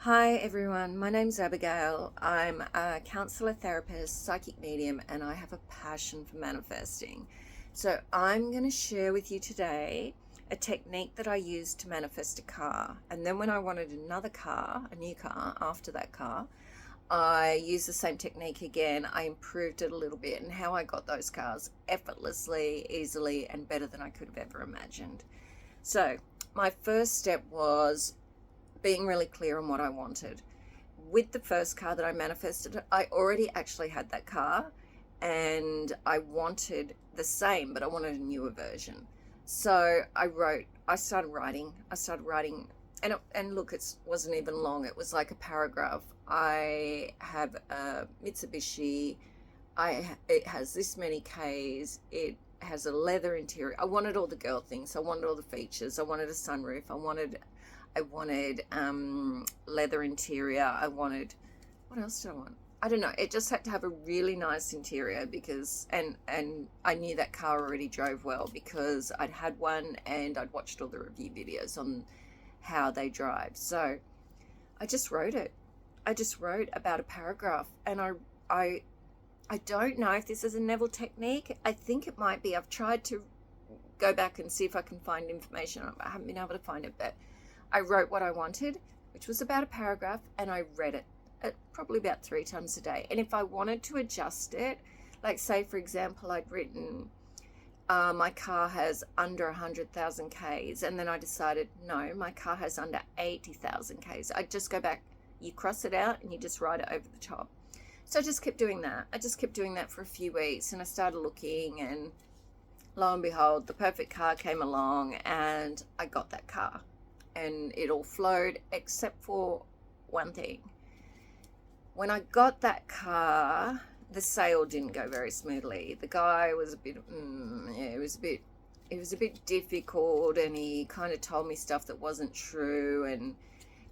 Hi everyone, my name's Abigail. I'm a counselor, therapist, psychic medium, and I have a passion for manifesting. So I'm going to share with you today a technique that I used to manifest a car. And then when I wanted another car, a new car after that car, I used the same technique again. I improved it a little bit and how I got those cars effortlessly, easily, and better than I could have ever imagined. So my first step was being really clear on what I wanted. With the first car that I manifested, I already actually had that car and I wanted the same, but I wanted a newer version. So I started writing, and look, it wasn't even long. It was like a paragraph. I have a Mitsubishi. It has this many Ks. It has a leather interior. I wanted all the girl things. I wanted all the features. I wanted a sunroof. I wanted leather interior. What else did I want? I don't know. It just had to have a really nice interior because, and I knew that car already drove well because I'd had one and I'd watched all the review videos on how they drive. So I just wrote it. I just wrote about a paragraph, and I don't know if this is a Neville technique. I think it might be. I've tried to go back and see if I can find information. I haven't been able to find it, but I wrote what I wanted, which was about a paragraph, and I read it probably about 3 times a day. And if I wanted to adjust it, like say, for example, I'd written, my car has under 100,000 Ks, and then I decided, no, my car has under 80,000 Ks. I'd just go back, you cross it out, and you just write it over the top. So I just kept doing that. I just kept doing that for a few weeks, and I started looking, and lo and behold, the perfect car came along, and I got that car. And it all flowed except for one thing. When I got that car, the sale didn't go very smoothly. The guy was a bit, it was a bit difficult, and he kind of told me stuff that wasn't true, and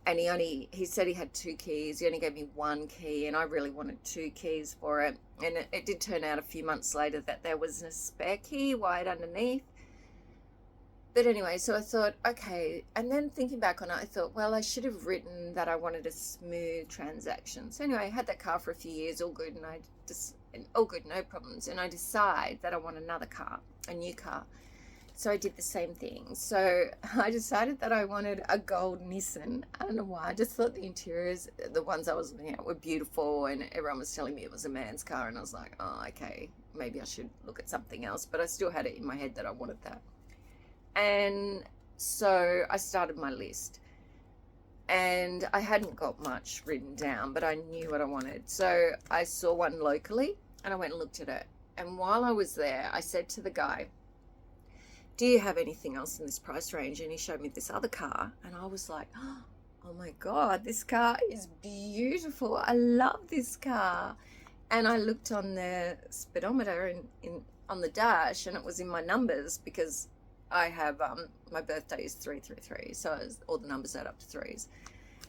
he said he had 2 keys. He only gave me 1 key, and I really wanted 2 keys for it. And it did turn out a few months later that there was a spare key wired underneath. But anyway, so I thought, okay, and then thinking back on it, I thought, well, I should have written that I wanted a smooth transaction. So anyway, I had that car for a few years, all good, all good, no problems. And I decide that I want another car, a new car. So I did the same thing. So I decided that I wanted a gold Nissan. I don't know why. I just thought the interiors, the ones I was looking at, were beautiful, and everyone was telling me it was a man's car. And I was like, oh, okay, maybe I should look at something else. But I still had it in my head that I wanted that. And so I started my list, and I hadn't got much written down, but I knew what I wanted. So I saw one locally, and I went and looked at it. And while I was there, I said to the guy, do you have anything else in this price range? And he showed me this other car, and I was like, oh my God, this car is beautiful. I love this car. And I looked on the speedometer on the dash, and it was in my numbers because I have, my birthday is 333, so all the numbers add up to 3s.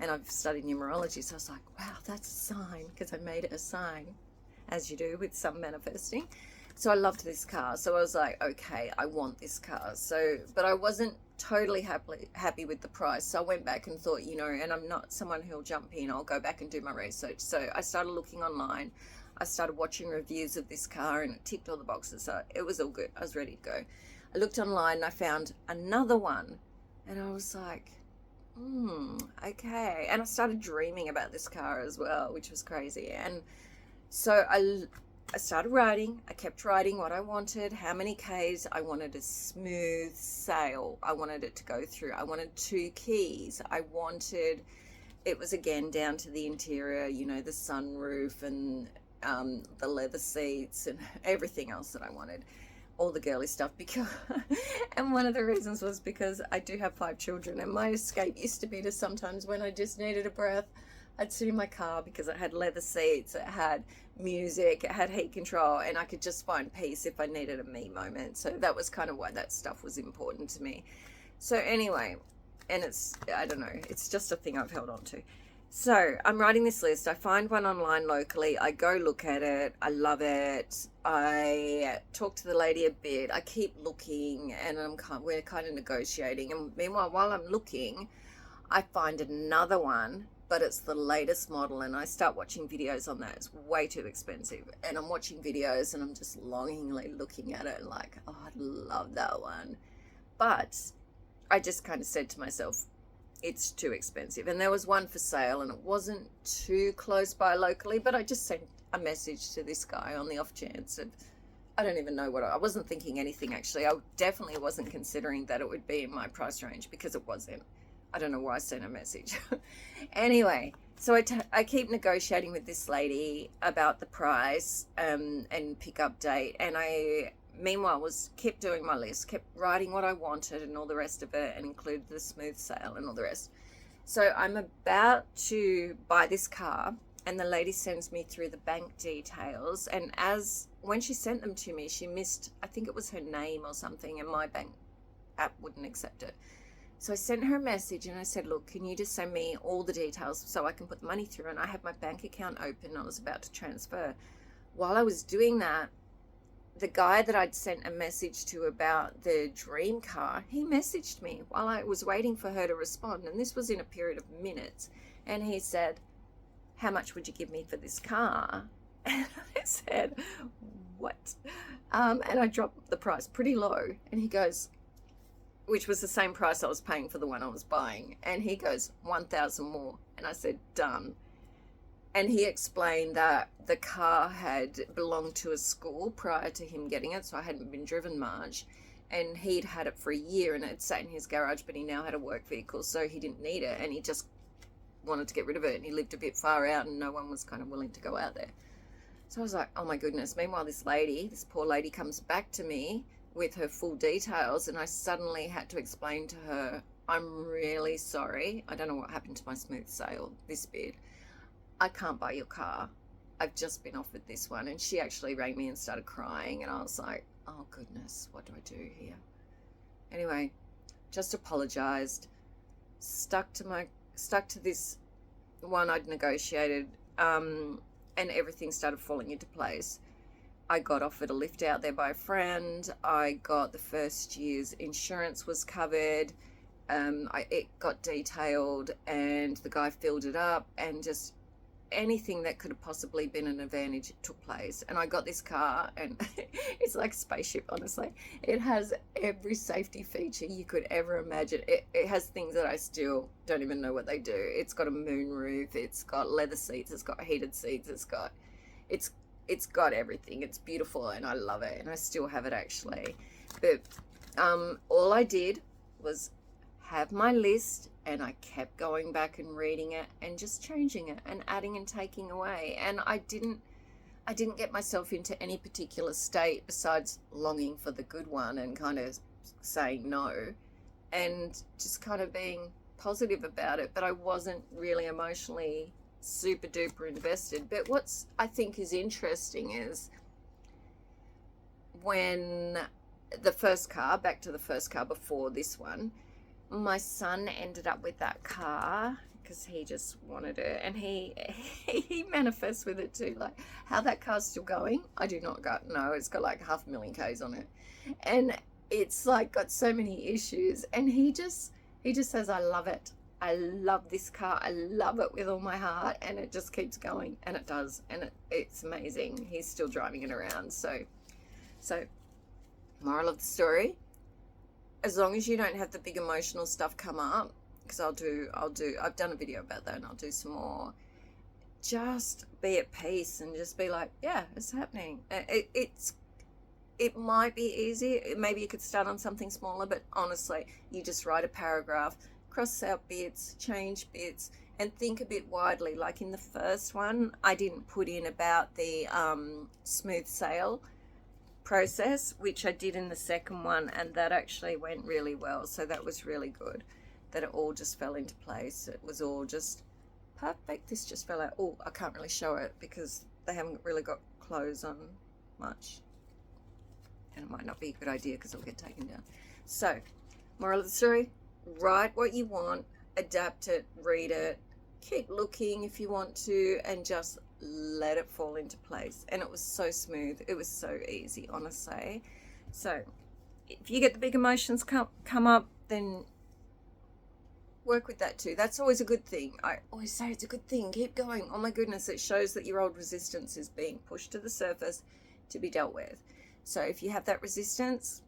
And I've studied numerology, so I was like, wow, that's a sign, because I made it a sign, as you do with some manifesting. So I loved this car. So I was like, okay, I want this car. So, but I wasn't totally happy with the price. So I went back and thought, and I'm not someone who'll jump in. I'll go back and do my research. So I started looking online. I started watching reviews of this car, and it ticked all the boxes. So it was all good. I was ready to go. I looked online and I found another one, and I was like, okay. And I started dreaming about this car as well, which was crazy. And so I started writing. I kept writing what I wanted, how many Ks. I wanted a smooth sale. I wanted it to go through. I wanted 2 keys. It was again down to the interior, the sunroof and the leather seats and everything else that I wanted. All the girly stuff, because and one of the reasons was because I do have 5 children, and my escape used to be to sometimes, when I just needed a breath, I'd sit in my car because it had leather seats, it had music, it had heat control, and I could just find peace if I needed a me moment. So that was kind of why that stuff was important to me. So anyway, and I don't know, it's just a thing I've held on to. So I'm writing this list. I find one online locally. I go look at it. I love it. I talk to the lady a bit. I keep looking, and we're kind of negotiating. And meanwhile, while I'm looking, I find another one but it's the latest model, and I start watching videos on that. It's way too expensive, and I'm watching videos and I'm just longingly looking at it like, oh, I'd love that one. But I just kind of said to myself, it's too expensive. And there was one for sale, and it wasn't too close by locally, but I just sent a message to this guy on the off chance of, I don't even know what, I wasn't thinking anything actually. I definitely wasn't considering that it would be in my price range, because it wasn't. I don't know why I sent a message. Anyway, so I keep negotiating with this lady about the price and pickup date. And I, meanwhile, kept doing my list, kept writing what I wanted and all the rest of it, and included the smooth sale and all the rest. So I'm about to buy this car, and the lady sends me through the bank details. And when she sent them to me, she missed, I think it was her name or something, and my bank app wouldn't accept it. So I sent her a message and I said, look, can you just send me all the details so I can put the money through? And I had my bank account open. I was about to transfer. While I was doing that, the guy that I'd sent a message to about the dream car, he messaged me while I was waiting for her to respond. And this was in a period of minutes. And he said, how much would you give me for this car? And I said, what? And I dropped the price pretty low. And he goes, which was the same price I was paying for the one I was buying. And he goes, 1,000 more. And I said, done. And he explained that the car had belonged to a school prior to him getting it, so I hadn't been driven much. And he'd had it for a year, and it had sat in his garage, but he now had a work vehicle, so he didn't need it, and he just wanted to get rid of it. And he lived a bit far out, and no one was kind of willing to go out there. So I was like, oh my goodness. Meanwhile, this poor lady comes back to me with her full details, and I suddenly had to explain to her, I'm really sorry. I don't know what happened to my smooth sale this bit. I can't buy your car. I've just been offered this one. And she actually rang me and started crying, and I was like, oh goodness, what do I do here? Anyway, just apologized, stuck to this one I'd negotiated, and everything started falling into place. I got offered a lift out there by a friend. I got the first year's insurance was covered. It got detailed, and the guy filled it up, and just anything that could have possibly been an advantage took place. And I got this car, and it's like a spaceship, honestly. It has every safety feature you could ever imagine. It has things that I still don't even know what they do. It's got a moon roof, it's got leather seats, it's got heated seats, it's got everything. It's beautiful, and I love it, and I still have it actually. But all I did was have my list, and I kept going back and reading it and just changing it and adding and taking away. And I didn't get myself into any particular state besides longing for the good one and kind of saying no and just kind of being positive about it. But I wasn't really emotionally super duper invested. But what's I think is interesting is when back to the first car before this one, my son ended up with that car because he just wanted it, and he manifests with it too. Like, how that car's still going, I do not know. It's got like 500,000 Ks on it, and it's like got so many issues, and he just says, I love it. I love this car. I love it with all my heart, and it just keeps going, and it does, and it's amazing. He's still driving it around. So moral of the story, as long as you don't have the big emotional stuff come up, because I've done a video about that, and I'll do some more. Just be at peace and just be like, yeah, it's happening. It might be easy. Maybe you could start on something smaller, but honestly, you just write a paragraph, cross out bits, change bits, and think a bit widely. Like in the first one, I didn't put in about the smooth sale process, which I did in the second one, and that actually went really well. So that was really good, that it all just fell into place. It was all just perfect. This just fell out. Oh, I can't really show it because they haven't really got clothes on much, and it might not be a good idea because it'll get taken down. So moral of the story, write what you want, adapt it, read it, keep looking if you want to, and just let it fall into place. And it was so smooth, it was so easy, honestly. So if you get the big emotions come up, then work with that too. That's always a good thing. I always say it's a good thing. Keep going. Oh my goodness, it shows that your old resistance is being pushed to the surface to be dealt with. So if you have that resistance,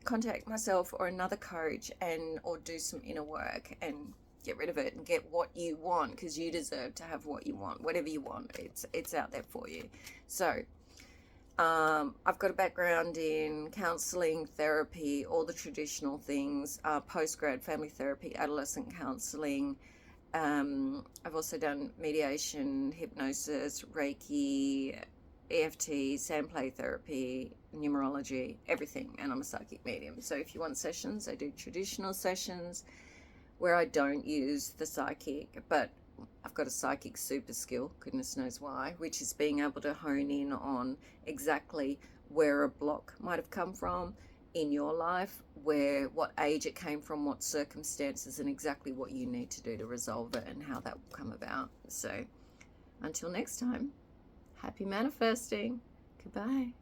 contact myself or another coach, and or do some inner work and get rid of it and get what you want, because you deserve to have what you want. Whatever you want, it's out there for you. So I've got a background in counseling, therapy, all the traditional things, postgrad family therapy, adolescent counseling. I've also done mediation, hypnosis, Reiki, EFT, sand play therapy, numerology, everything. And I'm a psychic medium. So if you want sessions, I do traditional sessions where I don't use the psychic, but I've got a psychic super skill, goodness knows why, which is being able to hone in on exactly where a block might have come from in your life, what age it came from, what circumstances, and exactly what you need to do to resolve it and how that will come about. So until next time, happy manifesting. Goodbye.